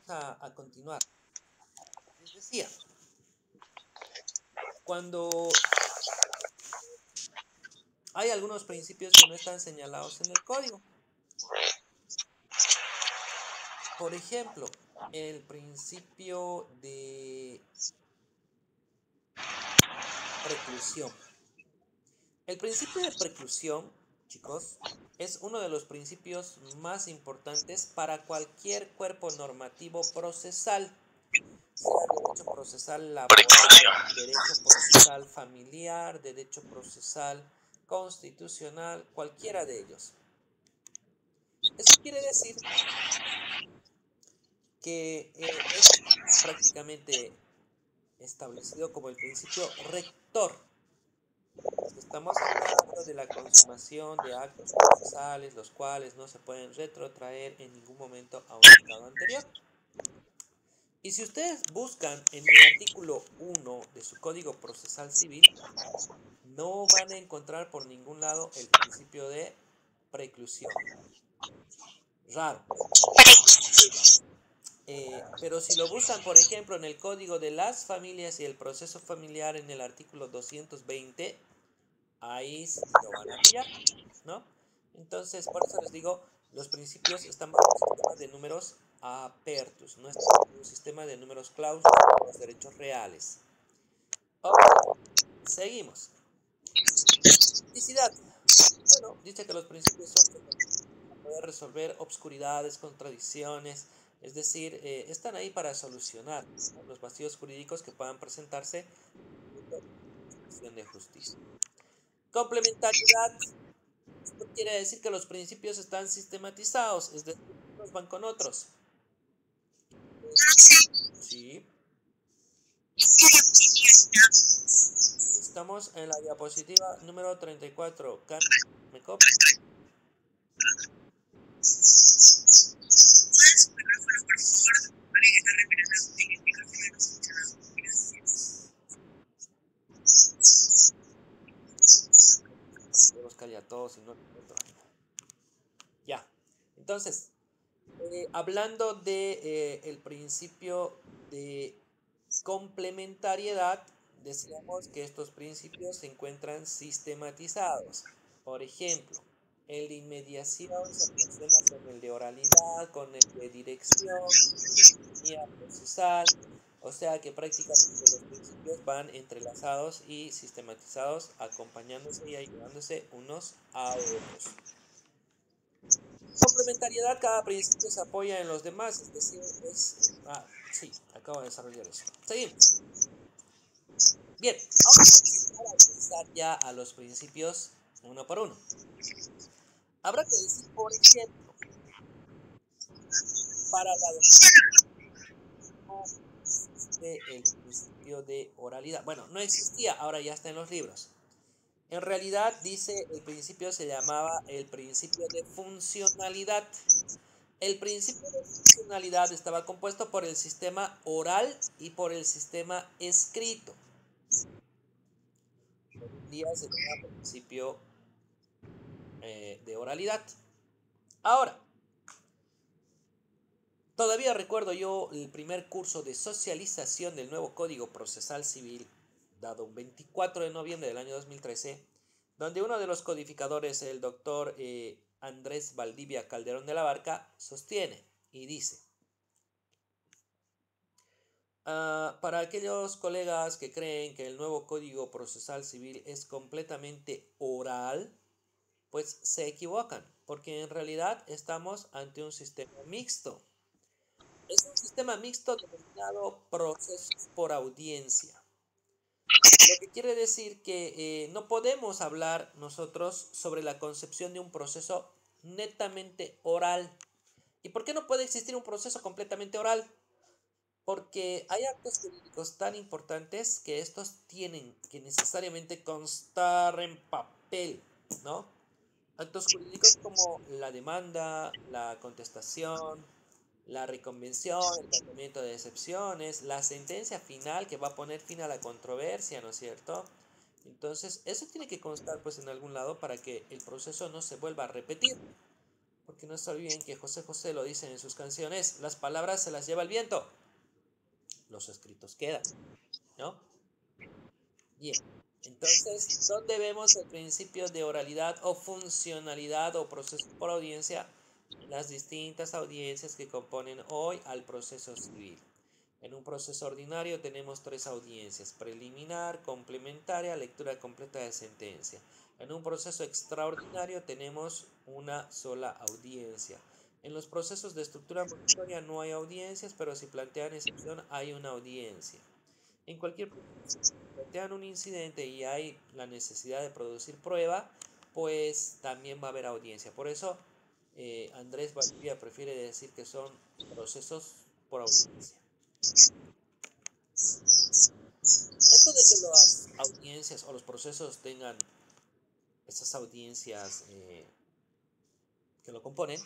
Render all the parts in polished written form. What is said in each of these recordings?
a continuar. Les decía, cuando hay algunos principios que no están señalados en el código. Por ejemplo, el principio de preclusión. El principio de preclusión, chicos, es uno de los principios más importantes para cualquier cuerpo normativo procesal, sea derecho procesal laboral, derecho procesal familiar, derecho procesal constitucional, cualquiera de ellos. Eso quiere decir que es prácticamente establecido como el principio rector. Estamos hablando de la consumación de actos procesales, los cuales no se pueden retrotraer en ningún momento a un estado anterior. Y si ustedes buscan en el artículo 1 de su Código Procesal Civil, no van a encontrar por ningún lado el principio de preclusión. Raro. Pero si lo buscan, por ejemplo, en el Código de las Familias y el Proceso Familiar en el artículo 220, ahí sí lo van a pillar, ¿no? Entonces, por eso les digo, los principios están bajo un sistema de números apertus, no están en un sistema de números clausus, los derechos reales. Ok, seguimos. Criticidad. Bueno, dice que los principios son para poder resolver obscuridades, contradicciones, es decir, están ahí para solucionar, ¿no?, los vacíos jurídicos que puedan presentarse en la cuestión de justicia. Complementariedad. Esto quiere decir que los principios están sistematizados, es decir, unos van con otros. Sí. Estamos en la diapositiva número 34. ¿Me copia? Voy a buscar ya todos y no lo encuentro. Ya. Entonces, hablando de el principio de complementariedad, decíamos que estos principios se encuentran sistematizados. Por ejemplo, el de inmediación se relaciona con el de oralidad, con el de dirección, y procesal, o sea que prácticamente los principios van entrelazados y sistematizados, acompañándose y ayudándose unos a otros. Complementariedad, cada principio se apoya en los demás, es decir, sí, acabo de desarrollar eso. Seguimos. Bien, vamos a analizar ya a los principios uno por uno. Habrá que decir, por ejemplo, para la no existe el principio de oralidad. Bueno, no existía, ahora ya está en los libros. En realidad, dice, el principio se llamaba el principio de funcionalidad. El principio de funcionalidad estaba compuesto por el sistema oral y por el sistema escrito. Hoy en día se llama principio de oralidad. Ahora, todavía recuerdo yo el primer curso de socialización del nuevo Código Procesal Civil, dado un 24 de noviembre del año 2013, donde uno de los codificadores, el doctor Andrés Valdivia Calderón de la Barca, sostiene y dice: para aquellos colegas que creen que el nuevo Código Procesal Civil es completamente oral, pues se equivocan, porque en realidad estamos ante un sistema mixto. Es un sistema mixto denominado procesos por audiencia. Lo que quiere decir que no podemos hablar nosotros sobre la concepción de un proceso netamente oral. ¿Y por qué no puede existir un proceso completamente oral? Porque hay actos jurídicos tan importantes que estos tienen que necesariamente constar en papel, ¿no? Actos jurídicos como la demanda, la contestación, la reconvención, el tratamiento de excepciones, la sentencia final que va a poner fin a la controversia, ¿no es cierto? Entonces, eso tiene que constar pues en algún lado para que el proceso no se vuelva a repetir. porque no se olviden que José José lo dice en sus canciones, las palabras se las lleva el viento, los escritos quedan, ¿no? Bien, entonces, ¿dónde vemos el principio de oralidad o funcionalidad o proceso por audiencia? Las distintas audiencias que componen hoy al proceso civil. En un proceso ordinario tenemos tres audiencias: preliminar, complementaria, lectura completa de sentencia. En un proceso extraordinario tenemos una sola audiencia. En los procesos de estructura monitoria no hay audiencias, pero si plantean excepción hay una audiencia. En cualquier proceso, si plantean un incidente y hay la necesidad de producir prueba, pues también va a haber audiencia. Por eso Andrés Valdivia prefiere decir que son procesos por audiencia. Esto de que las audiencias o los procesos tengan esas audiencias que lo componen,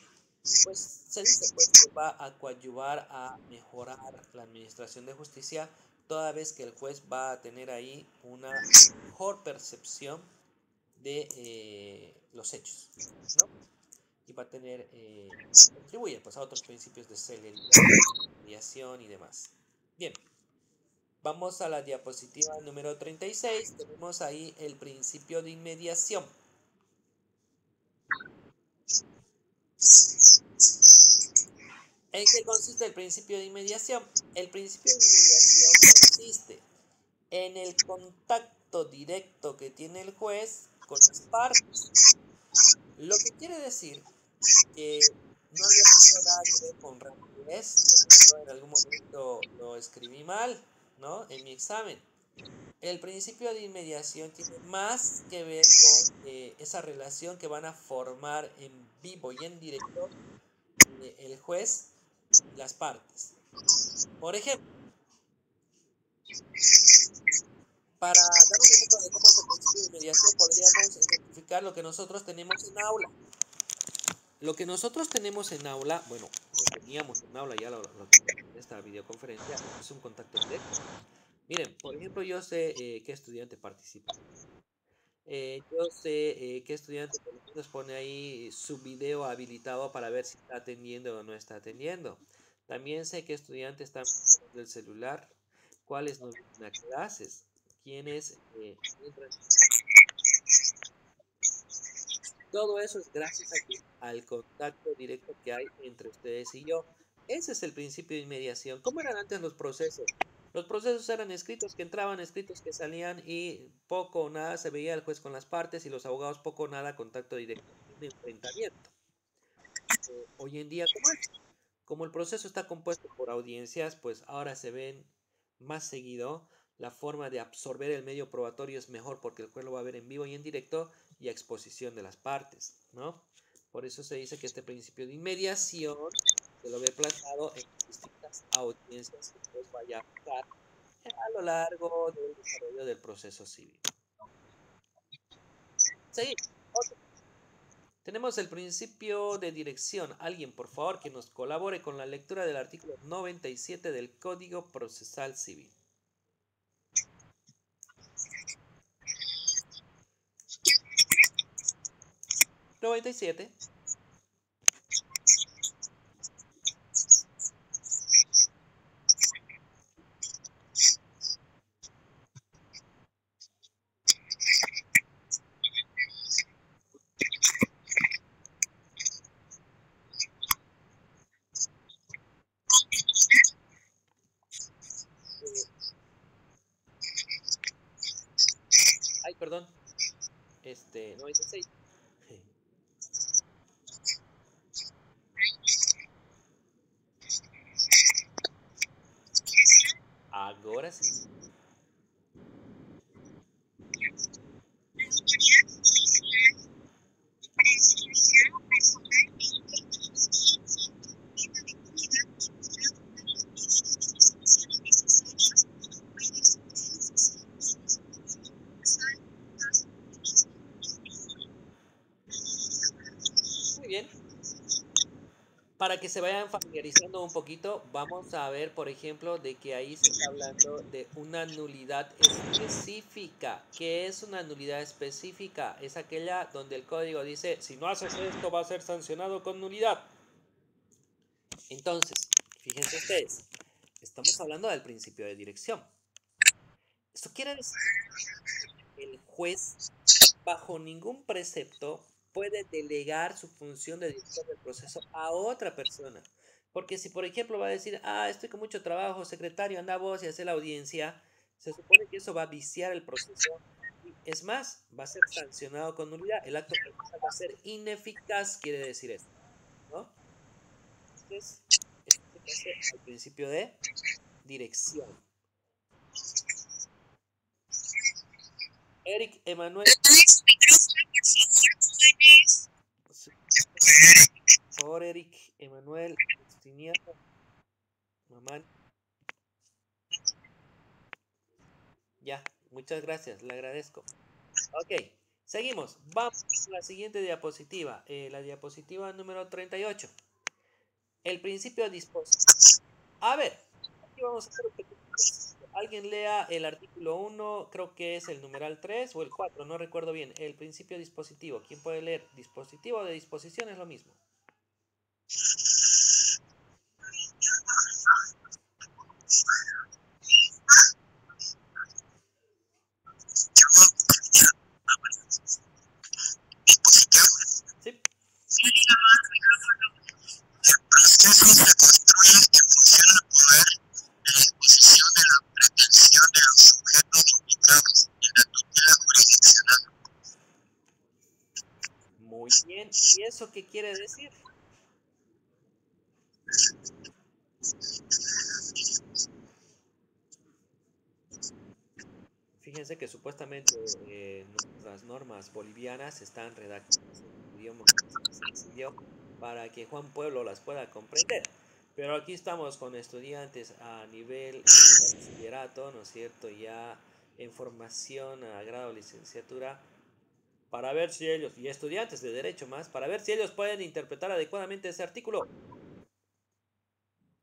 pues se dice pues, que va a coadyuvar a mejorar la administración de justicia, toda vez que el juez va a tener ahí una mejor percepción de los hechos, ¿no? Y va a tener, contribuye pues, a otros principios de celeridad, mediación y demás. Bien. Vamos a la diapositiva número 36. Tenemos ahí el principio de inmediación. ¿En qué consiste el principio de inmediación? El principio de inmediación consiste en el contacto directo que tiene el juez con las partes. Lo que quiere decir que no había tenido nada que ver con rapidez. Yo en algún momento lo escribí mal, ¿no? En mi examen. El principio de inmediación tiene más que ver con esa relación que van a formar en vivo y en directo el juez y las partes. Por ejemplo, para dar un ejemplo de cómo es el principio de inmediación, podríamos identificar lo que nosotros tenemos en aula. Lo que nosotros tenemos en aula, bueno, lo teníamos en aula, ya lo en esta videoconferencia, es un contacto directo. Miren, por ejemplo, yo sé qué estudiante participa. Yo sé qué estudiante por lo menos pone ahí su video habilitado para ver si está atendiendo o no está atendiendo. También sé qué estudiante está usando el celular, cuáles no vienen a clases, quiénes entran. Todo eso es gracias al contacto directo que hay entre ustedes y yo. Ese es el principio de inmediación. ¿Cómo eran antes los procesos? Los procesos eran escritos que entraban, escritos que salían y poco o nada se veía el juez con las partes y los abogados poco o nada contacto directo de enfrentamiento. Hoy en día, ¿cómo es? Como el proceso está compuesto por audiencias, pues ahora se ven más seguido. La forma de absorber el medio probatorio es mejor porque el juez lo va a ver en vivo y en directo y a exposición de las partes, ¿no? Por eso se dice que este principio de inmediación se lo ve plasmado en distintas audiencias que el juez vaya a aplicar a lo largo del desarrollo del proceso civil. Seguimos. Otro. Tenemos el principio de dirección. Alguien, por favor, que nos colabore con la lectura del artículo 97 del Código Procesal Civil. 97. Ay, perdón. 96. Agora sim. Muy bien. Para que se vayan familiarizando un poquito, vamos a ver, por ejemplo, de que ahí se está hablando de una nulidad específica. ¿Qué es una nulidad específica? Es aquella donde el código dice, si no haces esto va a ser sancionado con nulidad. Entonces, fíjense ustedes, estamos hablando del principio de dirección. Esto quiere decir que el juez, bajo ningún precepto, puede delegar su función de dirección del proceso a otra persona. Porque si, por ejemplo, va a decir, estoy con mucho trabajo, secretario, anda vos y hace la audiencia, se supone que eso va a viciar el proceso. Y es más, va a ser sancionado con nulidad. El acto procesal va a ser ineficaz, quiere decir eso, ¿no? Entonces, esto se hace al principio de dirección. Eric Emanuel. Por favor, Eric Emanuel. Justiniano, mamá. Ya, muchas gracias, le agradezco. Ok, seguimos. Vamos a la siguiente diapositiva. La diapositiva número 38. El principio de disposición. A ver, aquí vamos a hacer un pequeño ejercicio. Alguien lea el artículo 1, creo que es el numeral 3 o el 4, no recuerdo bien. El principio dispositivo. ¿Quién puede leer? Dispositivo de disposición es lo mismo. Sí. Proceso se construye en función al poder de disposición de la pretensión de los sujetos implicados en la tutela jurisdiccional. Muy bien. ¿Y eso qué quiere decir? Fíjense que supuestamente nuestras normas bolivianas están redactadas en un idioma sencillo para que Juan Pueblo las pueda comprender. Pero aquí estamos con estudiantes a nivel bachillerato, ¿no es cierto? Ya en formación a grado licenciatura, para ver si ellos, y estudiantes de derecho más, para ver si ellos pueden interpretar adecuadamente ese artículo.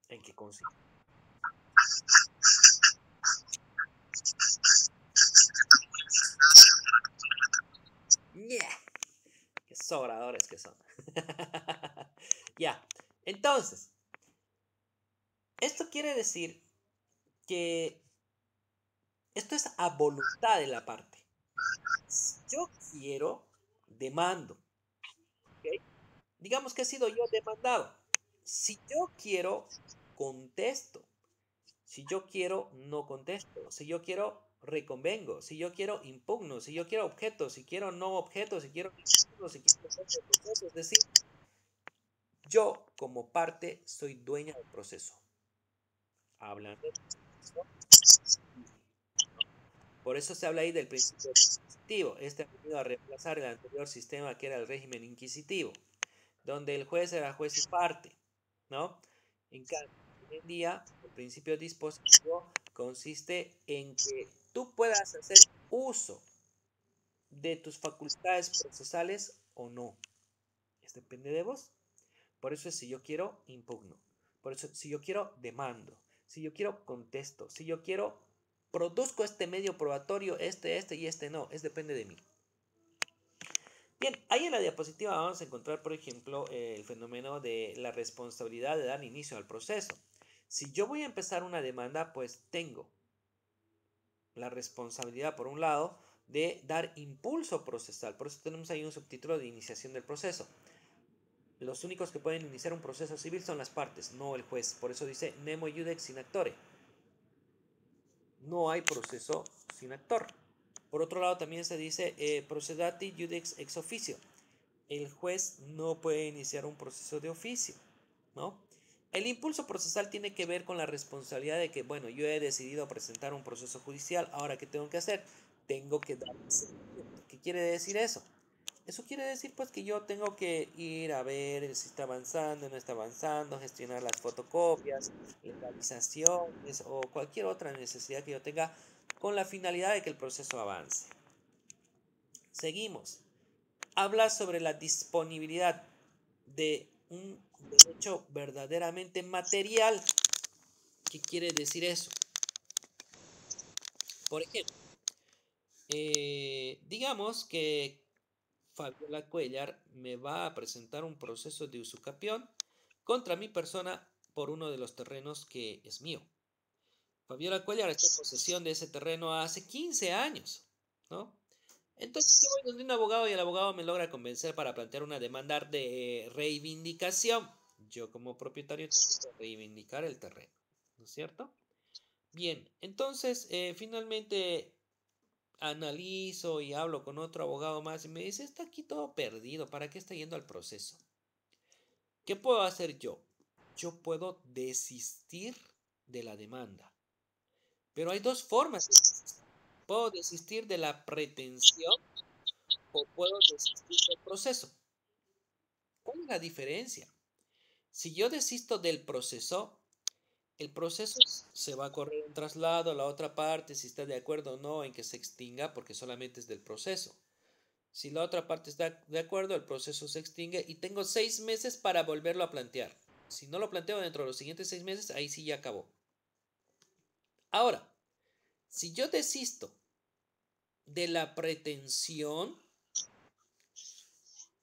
¿En qué consiste? Yeah. Qué sobradores que son. Ya. Entonces, esto quiere decir que esto es a voluntad de la parte. Si yo quiero, demando. ¿Ok? Digamos que he sido yo demandado. Si yo quiero, contesto. Si yo quiero, no contesto. Si yo quiero, reconvengo. Si yo quiero, impugno. Si yo quiero objeto. Si quiero, no objeto. Si quiero, impugno. Si quiero, proceso. Es decir, yo como parte soy dueña del proceso. Hablando de proceso. Por eso se habla ahí del principio inquisitivo. Este ha venido a reemplazar el anterior sistema que era el régimen inquisitivo, donde el juez era juez y parte, ¿no? En cambio, hoy en día, el principio dispositivo consiste en que tú puedas hacer uso de tus facultades procesales o no. Es depende de vos. Por eso es si yo quiero, impugno. Por eso, si yo quiero, demando. Si yo quiero, contesto. Si yo quiero, produzco este medio probatorio, este y este no. Es depende de mí. Bien, ahí en la diapositiva vamos a encontrar, por ejemplo, el fenómeno de la responsabilidad de dar inicio al proceso. Si yo voy a empezar una demanda, pues tengo la responsabilidad, por un lado, de dar impulso procesal. Por eso tenemos ahí un subtítulo de iniciación del proceso. Los únicos que pueden iniciar un proceso civil son las partes, no el juez. Por eso dice nemo iudex in actore. No hay proceso sin actor. Por otro lado, también se dice procedati iudex ex officio. El juez no puede iniciar un proceso de oficio, ¿no? El impulso procesal tiene que ver con la responsabilidad de que, bueno, yo he decidido presentar un proceso judicial, ahora ¿qué tengo que hacer? Tengo que dar seguimiento. ¿Qué quiere decir eso? Eso quiere decir pues que yo tengo que ir a ver si está avanzando, no está avanzando, gestionar las fotocopias, legalizaciones o cualquier otra necesidad que yo tenga con la finalidad de que el proceso avance. Seguimos. Habla sobre la disponibilidad de un derecho verdaderamente material. ¿Qué quiere decir eso? Por ejemplo, digamos que Fabiola Cuellar me va a presentar un proceso de usucapión contra mi persona por uno de los terrenos que es mío. Fabiola Cuellar está en posesión de ese terreno hace 15 años, ¿no? Entonces yo voy donde un abogado y el abogado me logra convencer para plantear una demanda de reivindicación. Yo como propietario tengo que reivindicar el terreno, ¿no es cierto? Bien, entonces finalmente analizo y hablo con otro abogado más y me dice, está aquí todo perdido, ¿para qué está yendo al proceso? ¿Qué puedo hacer yo? Yo puedo desistir de la demanda, pero hay dos formas. Puedo desistir de la pretensión o puedo desistir del proceso. ¿Cuál es la diferencia? Si yo desisto del proceso, el proceso se va a correr un traslado a la otra parte, si está de acuerdo o no en que se extinga, porque solamente es del proceso. Si la otra parte está de acuerdo, el proceso se extingue y tengo 6 meses para volverlo a plantear. Si no lo planteo dentro de los siguientes 6 meses, ahí sí ya acabó. Ahora, si yo desisto de la pretensión,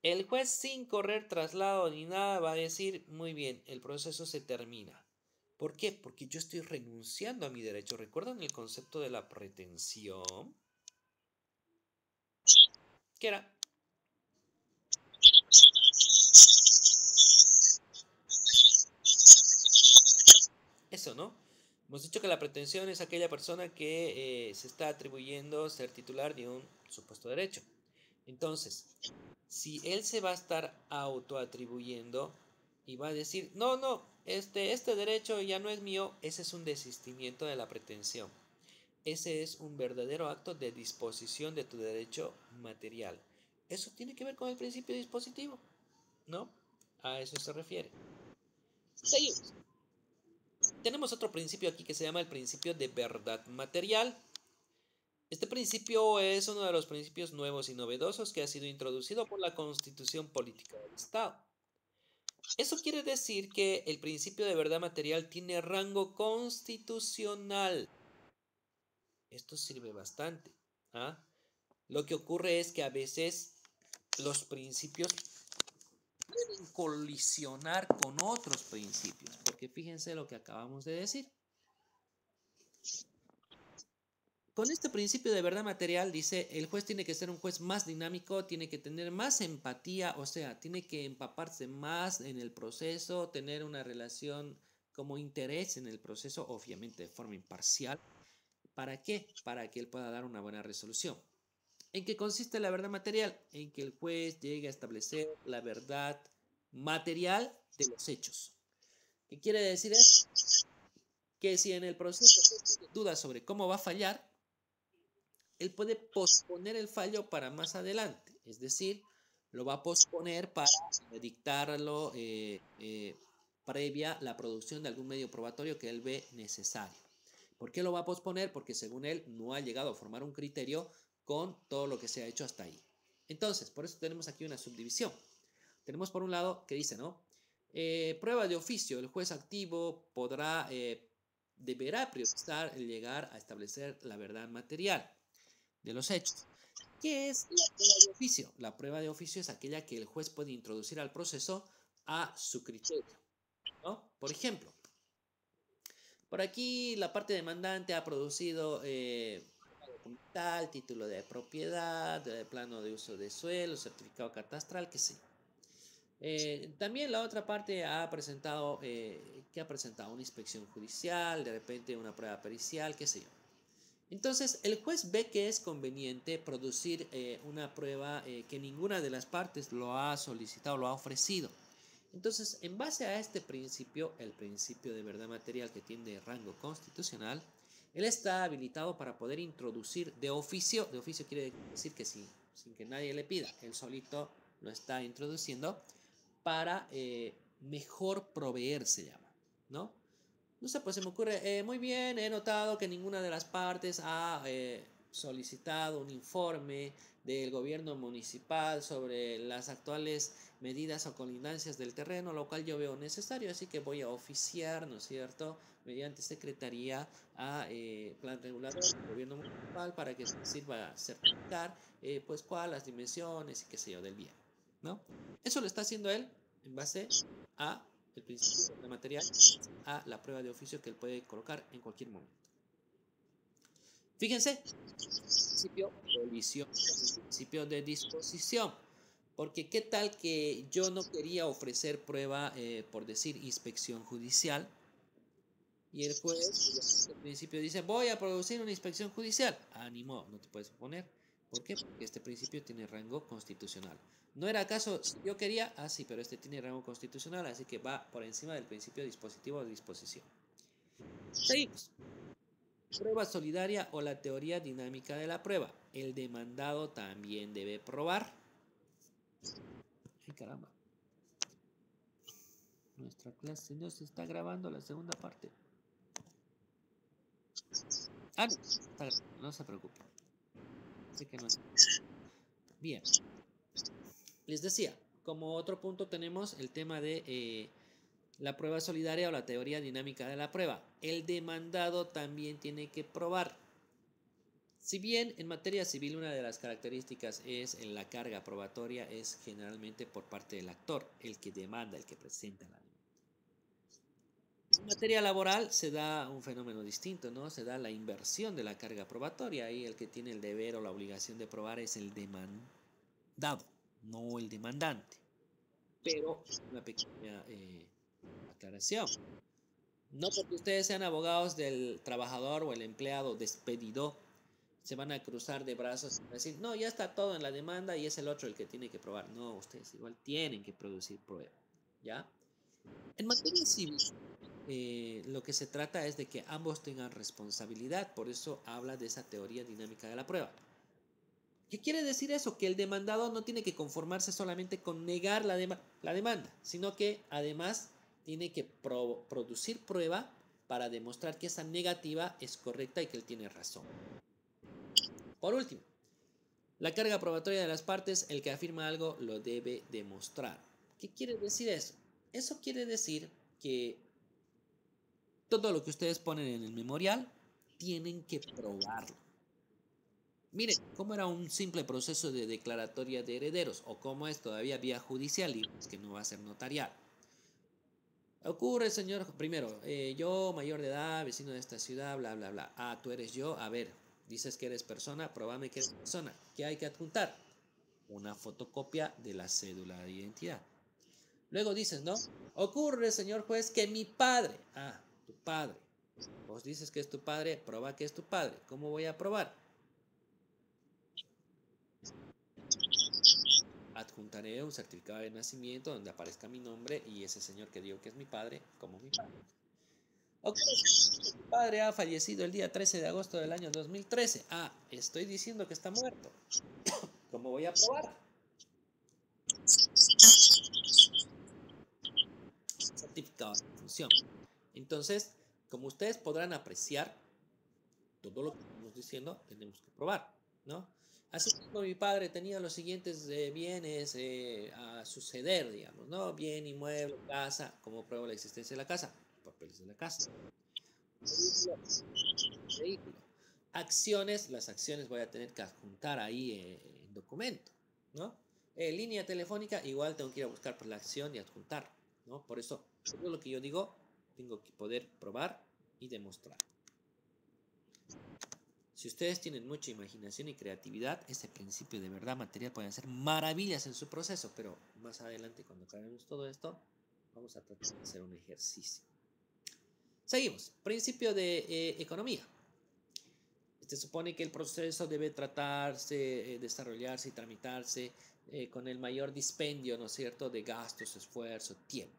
el juez sin correr traslado ni nada va a decir, muy bien, el proceso se termina. ¿Por qué? Porque yo estoy renunciando a mi derecho. ¿Recuerdan el concepto de la pretensión? ¿Qué era? Eso, ¿no? Hemos dicho que la pretensión es aquella persona que se está atribuyendo ser titular de un supuesto derecho. Entonces, si él se va a estar autoatribuyendo y va a decir, no, no, este derecho ya no es mío, ese es un desistimiento de la pretensión. Ese es un verdadero acto de disposición de tu derecho material. Eso tiene que ver con el principio dispositivo, ¿no? A eso se refiere. Seguimos. Tenemos otro principio aquí que se llama el principio de verdad material. Este principio es uno de los principios nuevos y novedosos que ha sido introducido por la Constitución Política del Estado. Eso quiere decir que el principio de verdad material tiene rango constitucional. Esto sirve bastante. ¿Ah? Lo que ocurre es que a veces los principios pueden colisionar con otros principios, porque fíjense lo que acabamos de decir. Con este principio de verdad material, dice, el juez tiene que ser un juez más dinámico, tiene que tener más empatía, o sea, tiene que empaparse más en el proceso, tener una relación como interés en el proceso, obviamente de forma imparcial. ¿Para qué? Para que él pueda dar una buena resolución. ¿En qué consiste la verdad material? En que el juez llegue a establecer la verdad material de los hechos. ¿Qué quiere decir eso? Que si en el proceso hay dudas sobre cómo va a fallar, él puede posponer el fallo para más adelante, es decir, lo va a posponer para dictarlo previa la producción de algún medio probatorio que él ve necesario. ¿Por qué lo va a posponer? Porque según él no ha llegado a formar un criterio con todo lo que se ha hecho hasta ahí. Entonces, por eso tenemos aquí una subdivisión. Tenemos por un lado que dice, ¿no? Prueba de oficio, el juez activo deberá priorizar el llegar a establecer la verdad material de los hechos. ¿Qué es la prueba de oficio? La prueba de oficio es aquella que el juez puede introducir al proceso a su criterio, ¿no? Por ejemplo, por aquí la parte demandante ha producido documental, título de propiedad, plano de uso de suelo, certificado catastral, qué sé yo. También la otra parte ha presentado, ¿qué ha presentado? Una inspección judicial, de repente una prueba pericial, qué sé yo. Entonces, el juez ve que es conveniente producir una prueba que ninguna de las partes lo ha solicitado, lo ha ofrecido. Entonces, en base a este principio, el principio de verdad material que tiene rango constitucional, él está habilitado para poder introducir de oficio quiere decir que sin que nadie le pida, él solito lo está introduciendo para mejor proveer, se llama, ¿no? No sé, pues se me ocurre, muy bien, he notado que ninguna de las partes ha solicitado un informe del gobierno municipal sobre las actuales medidas o colindancias del terreno, lo cual yo veo necesario, así que voy a oficiar, ¿no es cierto?, mediante secretaría a plan regulador del gobierno municipal para que sirva a certificar, pues, cuál, las dimensiones y qué sé yo, del bien, ¿no? Eso lo está haciendo él en base a el principio de material, a la prueba de oficio que él puede colocar en cualquier momento. Fíjense, principio de omisión, principio de disposición. Porque qué tal que yo no quería ofrecer prueba, por decir, inspección judicial, y el juez, al principio dice, voy a producir una inspección judicial. Ánimo, no te puedes oponer. ¿Por qué? Porque este principio tiene rango constitucional. ¿No era acaso si yo quería? Ah, sí, pero este tiene rango constitucional, así que va por encima del principio dispositivo o disposición. Seguimos. Prueba solidaria o la teoría dinámica de la prueba. El demandado también debe probar. Ay, caramba. Nuestra clase no se está grabando la segunda parte. Ah, no, no se preocupe. Sé que no es. Bien. Les decía, como otro punto tenemos el tema de la prueba solidaria o la teoría dinámica de la prueba. El demandado también tiene que probar. Si bien en materia civil una de las características es en la carga probatoria, es generalmente por parte del actor, el que demanda, el que presenta la demanda. En materia laboral se da un fenómeno distinto, ¿no? Se da la inversión de la carga probatoria. Ahí el que tiene el deber o la obligación de probar es el demandado, no el demandante. Pero una pequeña aclaración. No porque ustedes sean abogados del trabajador o el empleado despedido, se van a cruzar de brazos y decir, no, ya está todo en la demanda y es el otro el que tiene que probar. No, ustedes igual tienen que producir prueba, ¿ya? En materia civil, lo que se trata es de que ambos tengan responsabilidad, por eso habla de esa teoría dinámica de la prueba. ¿Qué quiere decir eso? Que el demandado no tiene que conformarse solamente con negar la demanda, sino que además tiene que producir prueba para demostrar que esa negativa es correcta y que él tiene razón. Por último, la carga probatoria de las partes, el que afirma algo lo debe demostrar. ¿Qué quiere decir eso? Eso quiere decir que todo lo que ustedes ponen en el memorial tienen que probarlo. Miren, cómo era un simple proceso de declaratoria de herederos o cómo es todavía vía judicial y es que no va a ser notarial. Ocurre, señor, primero, yo mayor de edad, vecino de esta ciudad, bla, bla, bla. Ah, tú eres yo, a ver, dices que eres persona, probame que eres persona. ¿Qué hay que adjuntar? Una fotocopia de la cédula de identidad. Luego dices, ¿no? Ocurre, señor juez, que mi padre, ah, tu padre, vos dices que es tu padre, prueba que es tu padre. ¿Cómo voy a probar? Adjuntaré un certificado de nacimiento donde aparezca mi nombre y ese señor que digo que es mi padre, como mi padre. Ok, mi padre ha fallecido el día 13 de agosto del año 2013. Ah, estoy diciendo que está muerto. ¿Cómo voy a probar? Certificado de función. Entonces, como ustedes podrán apreciar, todo lo que estamos diciendo tenemos que probar, ¿no? Así como mi padre tenía los siguientes bienes a suceder, digamos, ¿no? Bien, inmueble, casa, ¿cómo pruebo la existencia de la casa? Papeles de la casa. Vehículo. Acciones, las acciones voy a tener que adjuntar ahí en documento, ¿no? Línea telefónica, igual tengo que ir a buscar por la acción y adjuntar, ¿no? Por eso, todo lo que yo digo, tengo que poder probar y demostrar. Si ustedes tienen mucha imaginación y creatividad, ese principio de verdad material puede hacer maravillas en su proceso, pero más adelante cuando acabemos todo esto, vamos a tratar de hacer un ejercicio. Seguimos. Principio de economía. Se supone que el proceso debe tratarse, desarrollarse y tramitarse con el mayor dispendio, ¿no es cierto?, de gastos, esfuerzo, tiempo.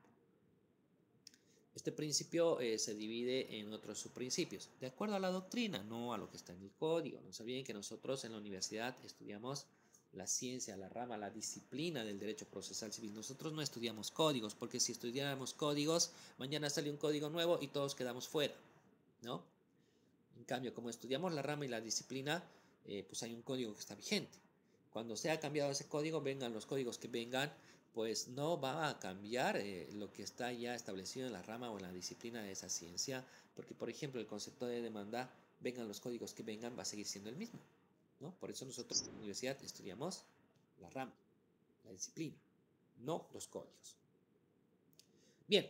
Este principio se divide en otros subprincipios, de acuerdo a la doctrina, no a lo que está en el código. No se olviden que nosotros en la universidad estudiamos la ciencia, la rama, la disciplina del derecho procesal civil. Nosotros no estudiamos códigos, porque si estudiáramos códigos, mañana sale un código nuevo y todos quedamos fuera, ¿no? En cambio, como estudiamos la rama y la disciplina, pues hay un código que está vigente. Cuando se ha cambiado ese código, vengan los códigos que vengan, pues no va a cambiar lo que está ya establecido en la rama o en la disciplina de esa ciencia, porque por ejemplo el concepto de demanda, vengan los códigos que vengan, va a seguir siendo el mismo, ¿no? Por eso nosotros en la universidad estudiamos la rama, la disciplina, no los códigos. Bien,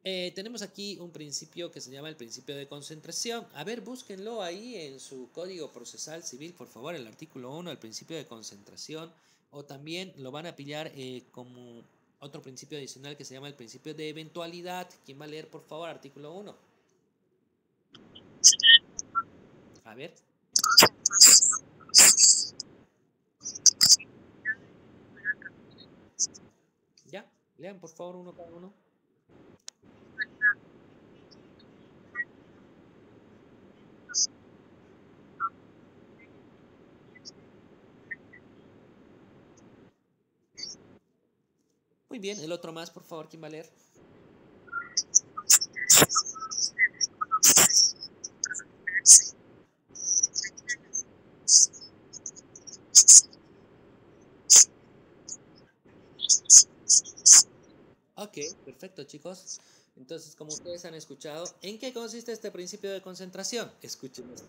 tenemos aquí un principio que se llama el principio de concentración. A ver, búsquenlo ahí en su Código Procesal Civil, por favor, el artículo 1, el principio de concentración, o también lo van a pillar como otro principio adicional que se llama el principio de eventualidad. ¿Quién va a leer, por favor, artículo 1? A ver. Ya, lean por favor uno cada uno. Muy bien, el otro más, por favor, ¿quién va a leer? Ok, perfecto, chicos. Entonces, como ustedes han escuchado, ¿en qué consiste este principio de concentración? Escuchen esto.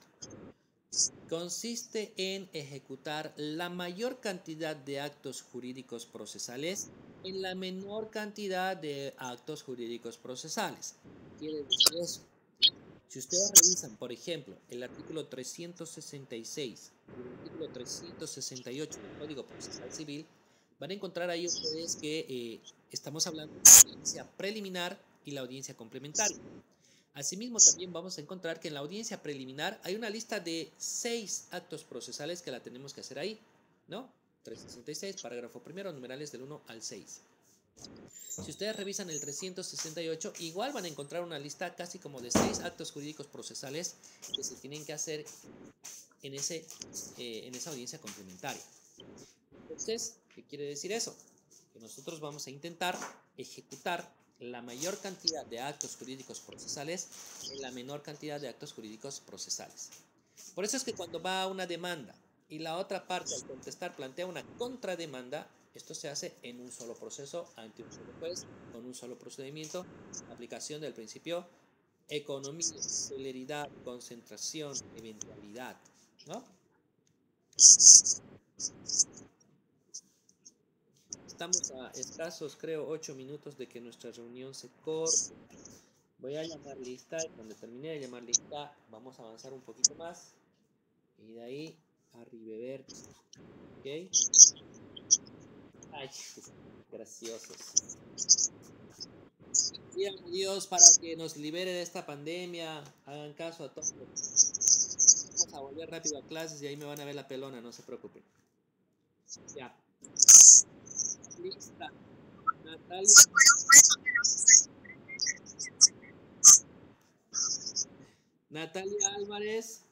Consiste en ejecutar la mayor cantidad de actos jurídicos procesales en la menor cantidad de actos jurídicos procesales. Quiere decir eso. Si ustedes revisan, por ejemplo, el artículo 366 y el artículo 368 del Código Procesal Civil, van a encontrar ahí ustedes que estamos hablando de la audiencia preliminar y la audiencia complementaria. Asimismo, también vamos a encontrar que en la audiencia preliminar hay una lista de 6 actos procesales que la tenemos que hacer ahí, ¿no? 366, parágrafo primero, numerales del 1 al 6. Si ustedes revisan el 368, igual van a encontrar una lista casi como de 6 actos jurídicos procesales que se tienen que hacer en esa audiencia complementaria. Entonces, ¿qué quiere decir eso? Que nosotros vamos a intentar ejecutar la mayor cantidad de actos jurídicos procesales en la menor cantidad de actos jurídicos procesales. Por eso es que cuando va una demanda y la otra parte al contestar plantea una contrademanda, esto se hace en un solo proceso ante un solo juez, con un solo procedimiento, aplicación del principio economía, celeridad, concentración, eventualidad, ¿no? Estamos a escasos, creo, 8 minutos de que nuestra reunión se corte. Voy a llamar lista y cuando termine de llamar lista vamos a avanzar un poquito más. Y de ahí a Ribever. ¿Ok? Ay, graciosos. Pidan a Dios para que nos libere de esta pandemia. Hagan caso a todos. Vamos a volver rápido a clases y ahí me van a ver la pelona, no se preocupen. Ya. Lista. Natalia. Natalia Álvarez.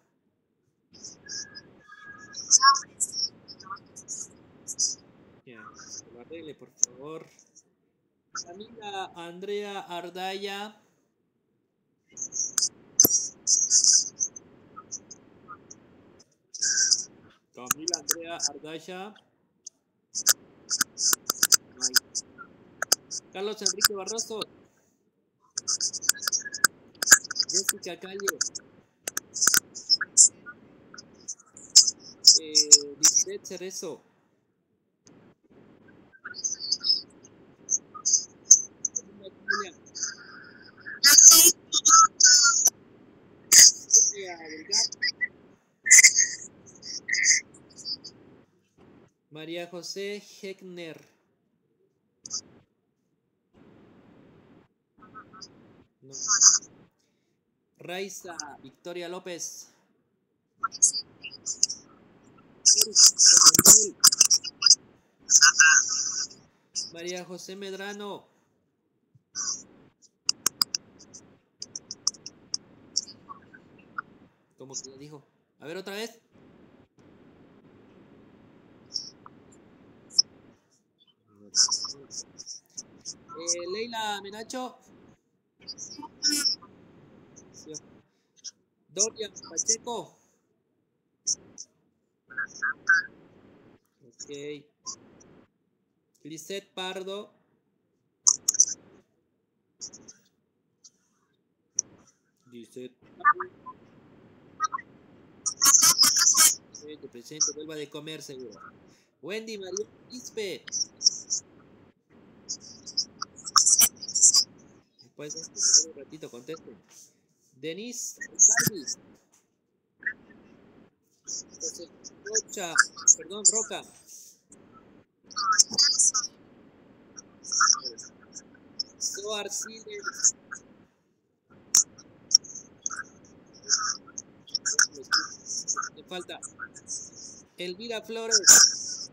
Ya, se lo arregle, por favor. Camila Andrea Ardaya. Camila Andrea Ardaya. Carlos Enrique Barroso. Jessica Calle. Lisbeth Cerezo. María José Heckner. No. Raiza Victoria López. María José Medrano. ¿Cómo que le dijo? A ver otra vez. Leila Menacho. Dorian Pacheco. Ok. Lisette Pardo. Lisette Pardo. Te presento, vuelva de comer seguro. Wendy María Quispe. Después de un ratito contesten. Denise Calvis. José Rocha, perdón, Roca. Soar Siles. Me falta. Elvira Flores.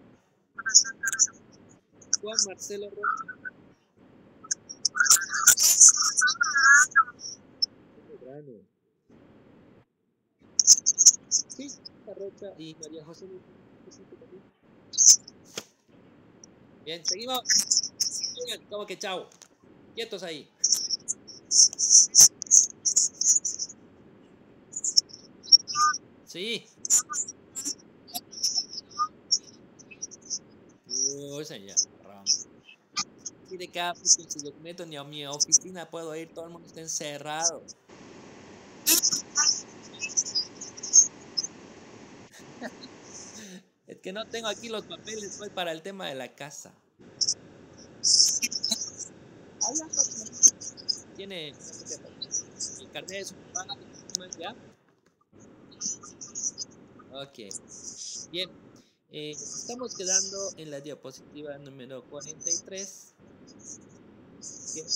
Juan Marcelo Rocha. Sí, Rocha y María José. Bien, seguimos. Bien, como que chao. Quietos ahí. Sí. Señor. Y de cada con su documento ni a mi oficina puedo ir, todo el mundo está encerrado. Es que no tengo aquí los papeles pues, para el tema de la casa. Tiene el carnet de su papá, ¿ya? Ok. Bien. Estamos quedando en la diapositiva número 43. Bien.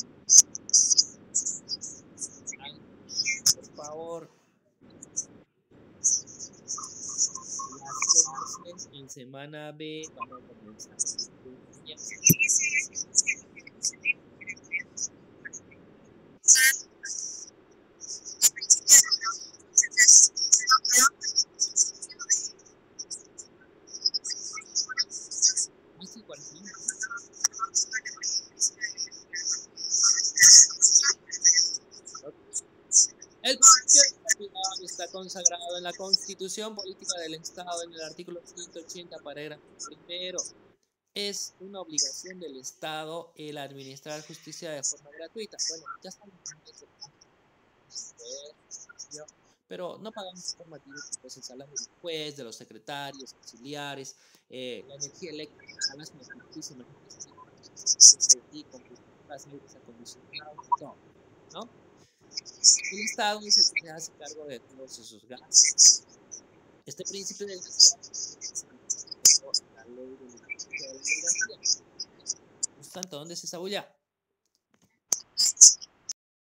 Por favor. Las clases en semana B vamos a comenzar. El principio está consagrado en la Constitución Política del Estado en el artículo 180, parágrafo primero. Es una obligación del Estado el administrar justicia de forma gratuita. Bueno, ya estamos en pero no pagamos de forma directa pues, el salario del juez, de los secretarios, auxiliares, la energía eléctrica, las muchísimas ¿no? El Estado es el que se hace cargo de todos esos gastos. Este principio de la ley de la energía. Santo, ¿dónde se esa bulla?